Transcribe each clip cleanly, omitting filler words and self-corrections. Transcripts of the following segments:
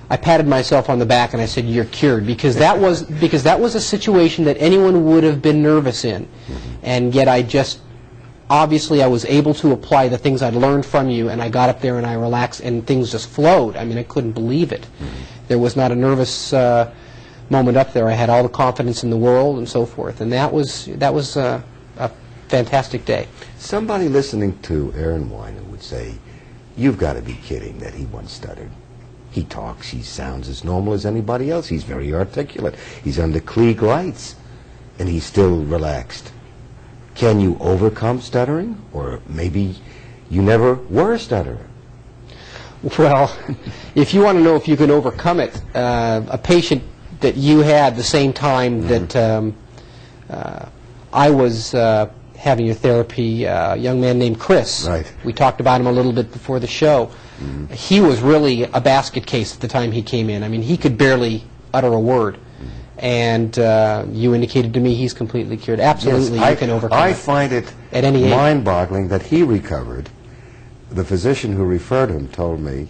I patted myself on the back and I said, "You're cured," because that was a situation that anyone would have been nervous in, and yet obviously I was able to apply the things I'd learned from you, and I got up there and I relaxed, and things just flowed. I mean, I couldn't believe it. There was not a nervous moment up there. I had all the confidence in the world and so forth, and that was a fantastic day. Somebody listening to Aaron Weiner would say, "You've got to be kidding that he once stuttered. He talks, he sounds as normal as anybody else. He's very articulate. He's under Klieg lights, and he's still relaxed." Can you overcome stuttering? Or maybe you never were a stutterer? Well, if you want to know if you can overcome it, a patient that you had the same time that I was having your therapy, a young man named Chris. Right. We talked about him a little bit before the show. He was really a basket case at the time he came in. I mean, he could barely utter a word. And you indicated to me he's completely cured. Absolutely, yes, you can overcome I it. find it at any mind-boggling that he recovered. The physician who referred him told me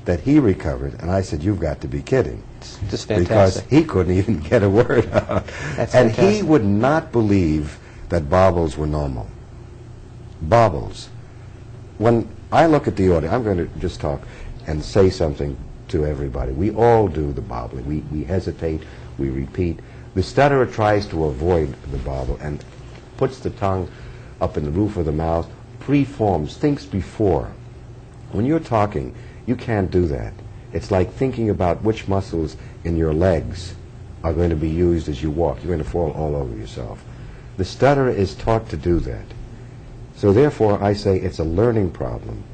that he recovered, and I said, "You've got to be kidding." It's just fantastic. Because he couldn't even get a word out. That's and fantastic. he would not believe that bobbles were normal. Bobbles. When I look at the audio, I'm going to just talk and say something to everybody. We all do the bobbling. We hesitate. We repeat. The stutterer tries to avoid the bobble and puts the tongue up in the roof of the mouth, preforms, thinks before. When you're talking, you can't do that. It's like thinking about which muscles in your legs are going to be used as you walk. You're going to fall all over yourself. The stutterer is taught to do that. So therefore, I say it's a learning problem.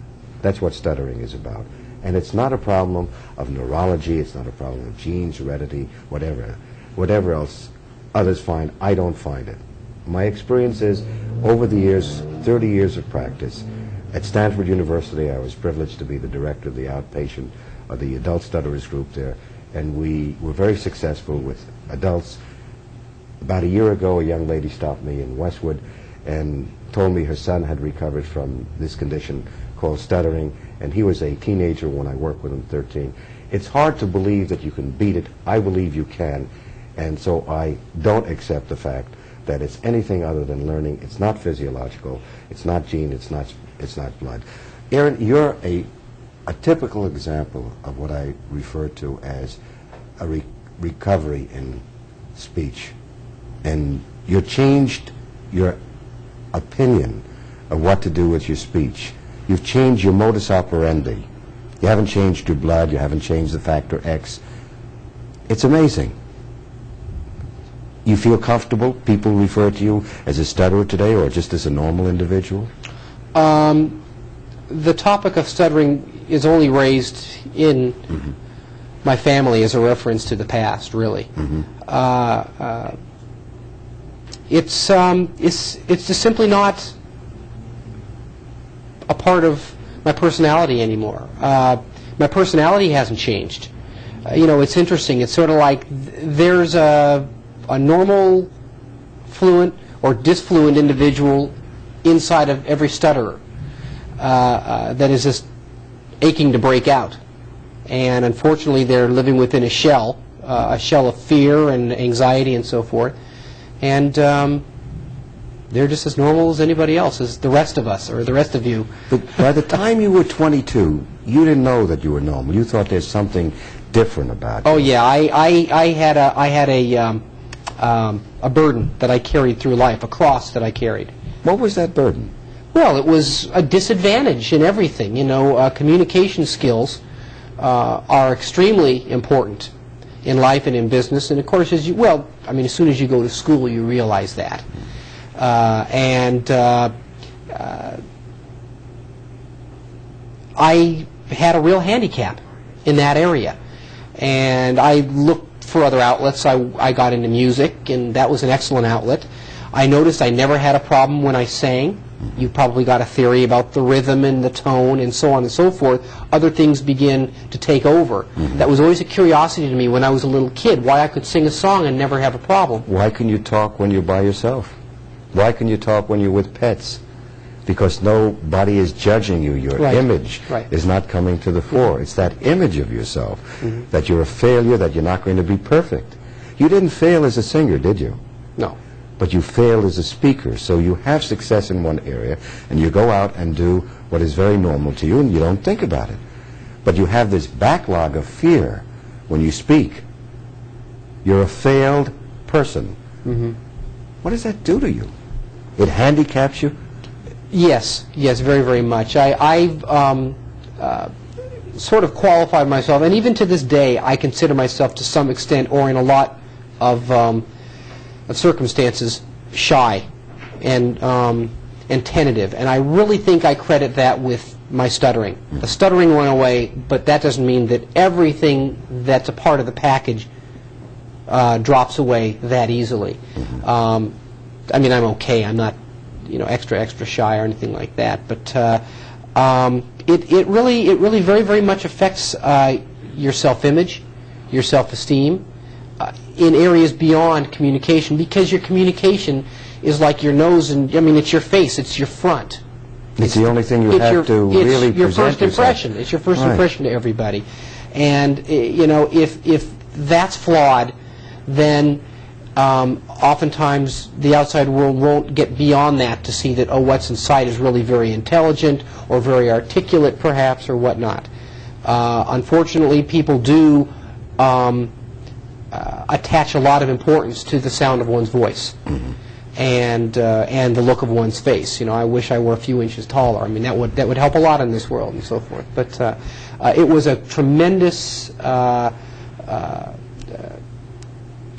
That's what stuttering is about. And it's not a problem of neurology, it's not a problem of genes, heredity, whatever else others find. I don't find it. My experience is, over the years, 30 years of practice, at Stanford University I was privileged to be the director of the outpatient, of the adult stutterers group there, and we were very successful with adults. About a year ago, a young lady stopped me in Westwood and told me her son had recovered from this condition called stuttering, and he was a teenager when I worked with him, 13. It's hard to believe that you can beat it. I believe you can, and so I don't accept the fact that it's anything other than learning. It's not physiological. It's not gene. It's not blood. Aaron, you're a typical example of what I refer to as a recovery in speech, and you changed your opinion of what to do with your speech. You've changed your modus operandi. You haven't changed your blood. You haven't changed the factor X. It's amazing. You feel comfortable? People refer to you as a stutterer today, or just as a normal individual? The topic of stuttering is only raised in my family as a reference to the past, really. It's just simply not a part of my personality anymore. My personality hasn't changed. You know, it's interesting. It's sort of like there's a normal, fluent or disfluent individual inside of every stutterer that is just aching to break out. And unfortunately, they're living within a shell of fear and anxiety and so forth. And they're just as normal as anybody else, as the rest of us, or the rest of you. But by the time you were 22, you didn't know that you were normal. You thought there's something different about you. Oh yeah, I had a burden that I carried through life, a cross that I carried. What was that burden? Well, it was a disadvantage in everything. You know, communication skills are extremely important in life and in business, and of course, as soon as you go to school, you realize that. I had a real handicap in that area, and I looked for other outlets. I got into music, and that was an excellent outlet. I noticed I never had a problem when I sang. You probably got a theory about the rhythm and the tone and so on and so forth. Other things begin to take over. That was always a curiosity to me when I was a little kid, why I could sing a song and never have a problem. Why can you talk when you're by yourself? Why can you talk when you're with pets? because nobody is judging you. Your Right. image Right. is not coming to the fore. It's that image of yourself, that you're a failure, that you're not going to be perfect. You didn't fail as a singer, did you? No. But you failed as a speaker. So you have success in one area, and you go out and do what is very normal to you, and you don't think about it. But you have this backlog of fear when you speak. You're a failed person. What does that do to you? It handicaps you? Yes, yes, very, very much. I've sort of qualified myself, and even to this day, I consider myself to some extent, or in a lot of circumstances, shy and tentative. And I really think I credit that with my stuttering. The stuttering went away, but that doesn't mean that everything that's a part of the package drops away that easily. I mean, I'm okay. I'm not, extra shy or anything like that. But it really very, very much affects your self-image, your self-esteem, in areas beyond communication, because your communication is like your nose, and it's your face, it's your front. It's the only thing you have to really present yourself. It's your first impression. It's your first impression to everybody. And, if that's flawed, then oftentimes the outside world won't get beyond that to see that, what's inside is really very intelligent or very articulate, perhaps, or whatnot. Unfortunately, people do attach a lot of importance to the sound of one's voice. And the look of one's face. I wish I were a few inches taller. I mean, that would help a lot in this world and so forth. But it was a tremendous,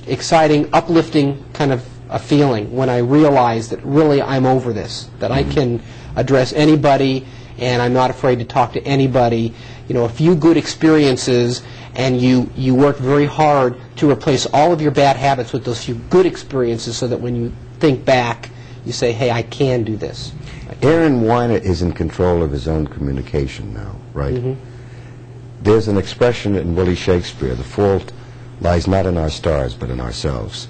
exciting, uplifting kind of a feeling when I realized that really I'm over this, that I can address anybody, and I'm not afraid to talk to anybody. A few good experiences, and you work very hard to replace all of your bad habits with those few good experiences, so that when you think back, you say, hey, I can do this. Aaron Weiner is in control of his own communication now, right? There's an expression in Willie Shakespeare, the fault lies not in our stars, but in ourselves.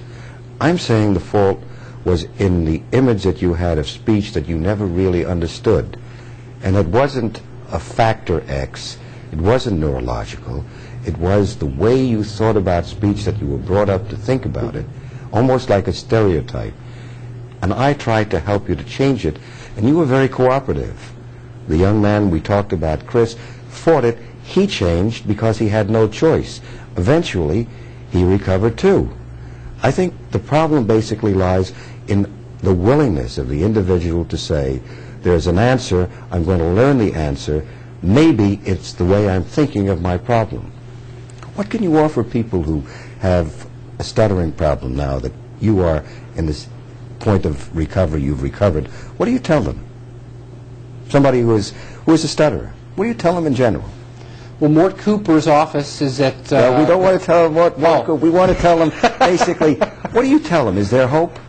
I'm saying the fault was in the image that you had of speech that you never really understood. And it wasn't a factor X, it wasn't neurological, it was the way you thought about speech, that you were brought up to think about it, almost like a stereotype. And I tried to help you to change it, and you were very cooperative. The young man we talked about, Chris, fought it. He changed because he had no choice. Eventually, he recovered too. I think the problem basically lies in the willingness of the individual to say, there's an answer, I'm going to learn the answer, maybe it's the way I'm thinking of my problem. What can you offer people who have a stuttering problem now, that you are in this point of recovery, you've recovered? What do you tell them? Somebody who is a stutterer, what do you tell them in general? Well, Mort Cooper's office is at... we don't want to tell them what Cooper. We want to tell them, basically, what do you tell them? Is there hope?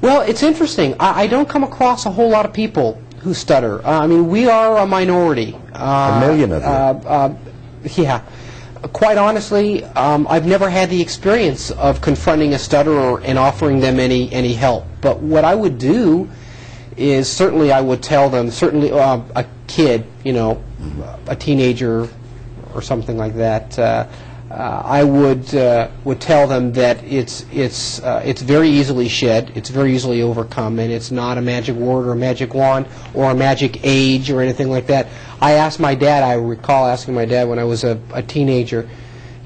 Well, it's interesting. I don't come across a whole lot of people who stutter. I mean, we are a minority. A million of them. Yeah. Quite honestly, I've never had the experience of confronting a stutterer and offering them any help. But what I would do is, certainly I would tell them, certainly a kid, a teenager or something like that, I would tell them that it's very easily shed, it's very easily overcome, and it's not a magic word or a magic wand or a magic age or anything like that. I recall asking my dad when I was a teenager,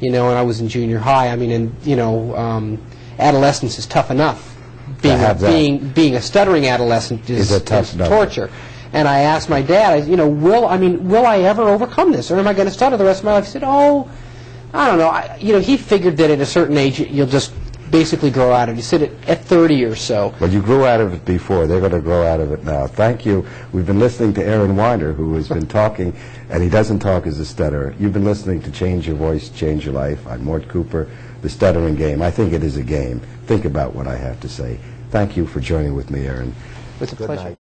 and I was in junior high. I mean, adolescence is tough enough. Being a stuttering adolescent is a tough torture. And I asked my dad, will I ever overcome this, or am I going to stutter the rest of my life? He said, I don't know. He figured that at a certain age you'll just basically grow out of it. He said at 30 or so. Well, you grew out of it before. They're going to grow out of it now. Thank you. We've been listening to Aaron Weiner, who has been talking, and he doesn't talk as a stutterer. You've been listening to Change Your Voice, Change Your Life. I'm Mort Cooper, The Stuttering Game. I think it is a game. Think about what I have to say. Thank you for joining with me, Aaron. It's a pleasure.